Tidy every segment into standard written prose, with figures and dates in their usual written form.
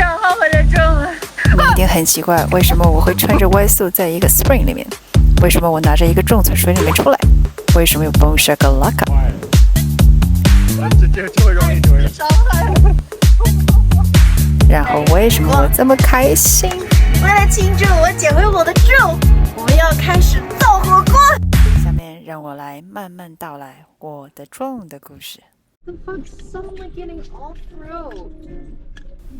账号或者中了。你一定很奇怪，为什么我会穿着 wetsuit 在一个 spring 里面？为什么我拿着一个粽从水里面出来？为什么有 boom shakalaka？ 这会容易伤害。然后为什么我这么开心？为了庆祝我捡回我的粽，我们要开始造火锅。下面让我来慢慢道来我的粽的故事。The fuck, someone like getting off road.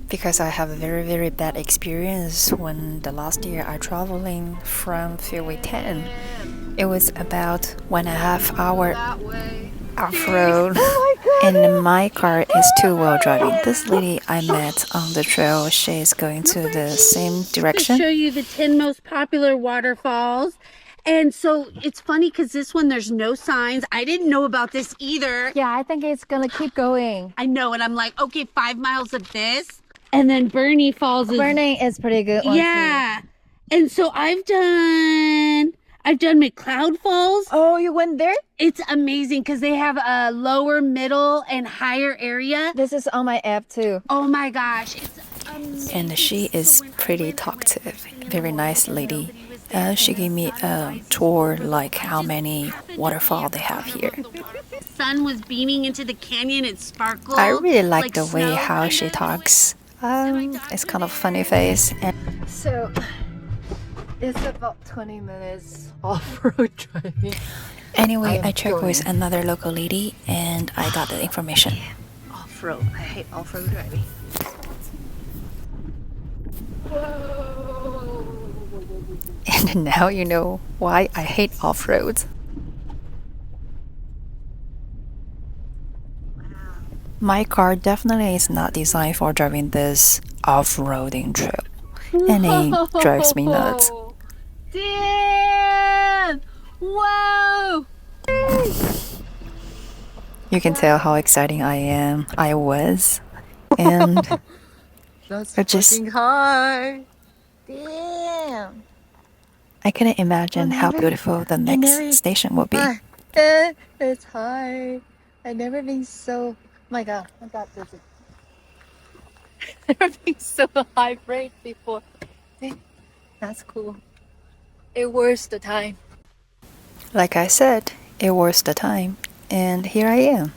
Because I have a very bad experience when the last year I traveling from Freeway 10. It was about 1.5 hour off-road and my car is two-wheel driving. This lady I met on the trail, she is going to the same direction. To show you the 10 most popular waterfalls. And so it's funny because this one, there's no signs. I didn't know about this either. Yeah, I think it's gonna keep going. I know, and I'm like, okay, 5 miles of this. And then Bernie Falls is... Burning is pretty good one. Yeah. And so I've done McCloud Falls. Oh, you went there? It's amazing because they have a lower, middle, and higher area. This is on my app too. Oh my gosh. It's amazing. And she is pretty talkative, very nice lady. She gave me a tour like how many waterfall they have here. The sun was beaming into the canyon. It sparkled. I really like the way snow, how she talks. It's kind of funny face. And So it's about 20 minutes off-road driving. anyway, I checked with another local lady and I got the information. Off-road. I hate off-road driving. And now you know why I hate off-road. My car definitely is not designed for driving this off-roading trail. And it drives me nuts. Damn! Wow! You can tell how exciting I was. And That's I just fucking high. Damn! I couldn't imagine how beautiful the next station will be. It's high. I've never been so... my god, I got dizzy. Never been so high rate before. That's cool. It worth the time. Like I said, it was the time. And here I am.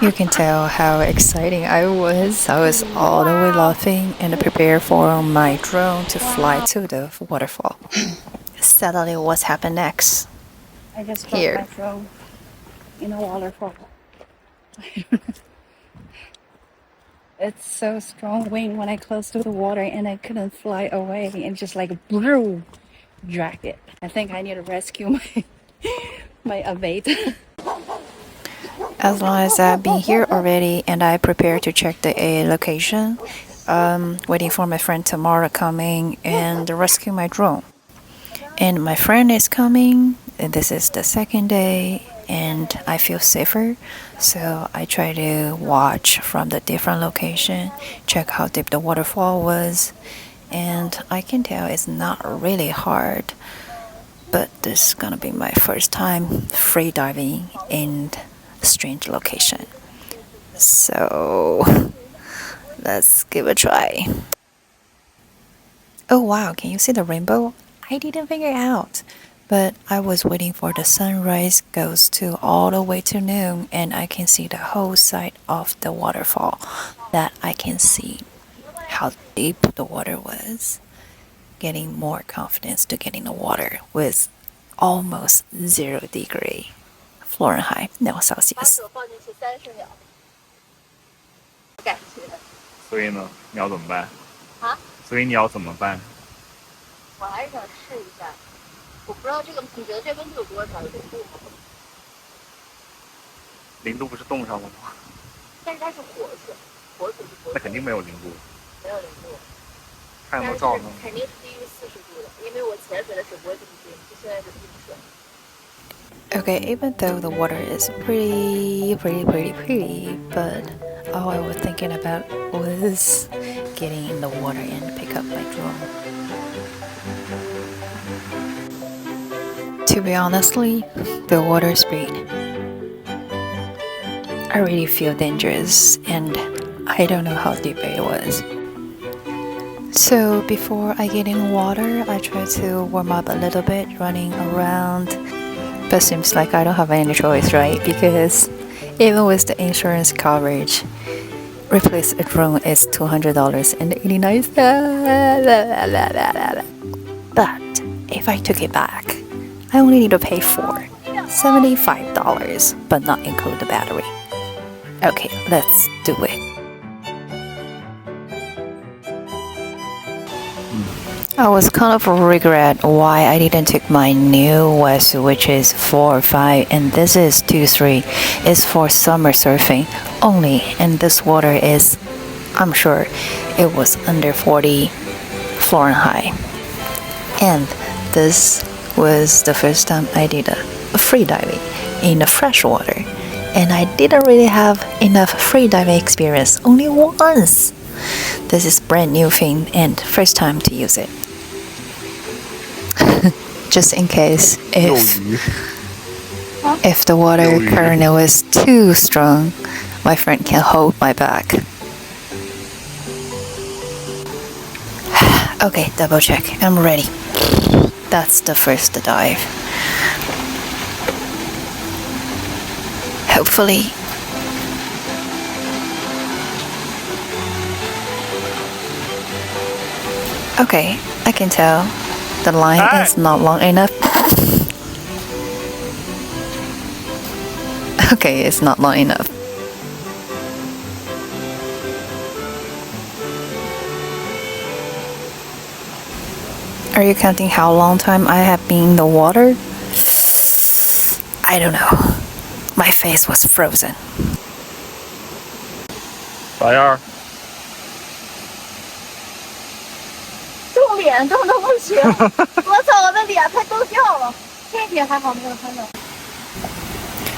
You can tell how exciting I was. I was all the way laughing and prepared for my drone to fly to the waterfall. Suddenly, what's happened next? I just Here. dropped my drone in a waterfall. It's so strong wind when I close to the water and I couldn't fly away and just like blew, drag it. I think I need to rescue my Avata. As long as I've been here already and I prepared to check the location, waiting for my friend tomorrow coming and rescue my drone. And my friend is coming, and this is the second day, and I feel safer. So I try to watch from the different location, check how deep the waterfall was, and I can tell it's not really hard. But this is gonna be my first time free diving in strange location. So let's give it a try. Oh wow, can you see the rainbow? I didn't figure out. But I was waiting for the sunrise goes to all the way to noon and I can see the whole side of the waterfall. That I can see how deep the water was. Getting more confidence to get in the water with almost 0 degree Fahrenheit, no Celsius. 所以呢，你要怎么办？啊？所以你要怎么办？我还是想试一下，我不知道这个，你觉得这温度有多少？有0度吗？ 0度不是冻上了吗？那肯定没有0度。看有没有照呢？肯定是低于40度的，因为我潜水的时候不会这么低，就现在就这么水。Okay, even though the water is pretty, but all I was thinking about was getting in the water and pick up my drone. To be honestly, the water speed, I really feel dangerous and I don't know how deep it was. So before I get in water, I try to warm up a little bit, running around. But seems like I don't have any choice, right? Because even with the insurance coverage, replace a drone is $200.89. But if I took it back, I only need to pay for $75, but not include the battery. Okay, let's do it. I was kind of regret why I didn't take my new wetsuit, which is 4 or 5, and this is 2, 3. It's for summer surfing only, and this water is, I'm sure, it was under 40 Fahrenheit. And this was the first time I did a free diving in the fresh water, and I didn't really have enough free diving experience, only once. This is brand new thing and first time to use it. Just in case if the water current was too strong, my friend can hold my back. Okay, double check. I'm ready. That's the first dive. Hopefully. Okay, I can tell the line is not long enough. Okay, it's not long enough. Are you counting how long time I have been in the water? I don't know. My face was frozen. 咋样？冻脸冻得不行，我操，我的脸快冻掉了。这点还好没有看到。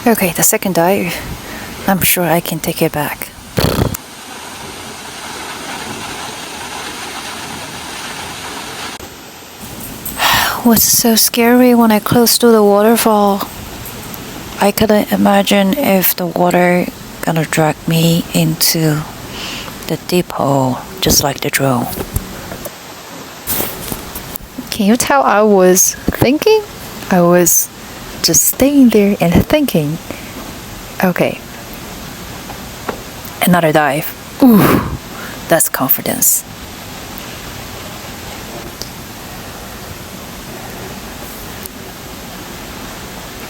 Okay, the second dive. I'm sure I can take it back. Was so scary when I close to the waterfall. I couldn't imagine if the water gonna drag me into the deep hole, just like the drone. Can you tell I was thinking? I was just staying there and thinking. Okay. Another dive. Ooh, that's confidence.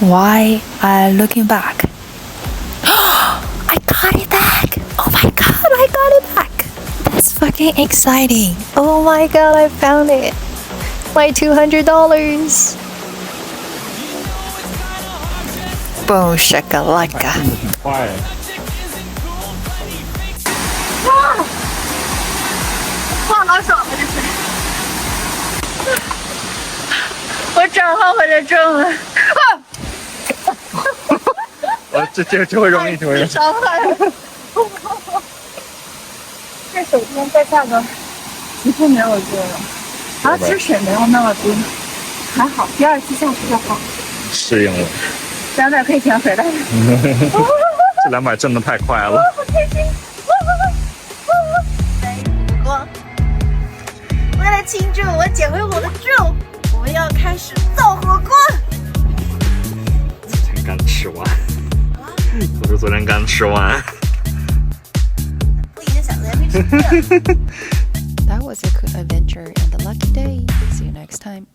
Why looking back? I got it back! Oh my god, I got it back! That's fucking exciting! Oh my god, I found it! My $200! Boom shakalaka! 挺快。哇，好爽啊！这是，我找好我的drone了。这会容易，这会容易。伤害了。这首先在下个几乎没有热了，然后吃水没有那么冰，还好。第二次下去就好。适应了。200可以潜回来了。这200挣得太快了。好开心！火锅。为了庆祝我捡回我的drone，我们要开始造火锅。昨天刚吃完。我是昨天刚吃完。我已经想着没吃了。That was a cool adventure and a lucky day. See you next time.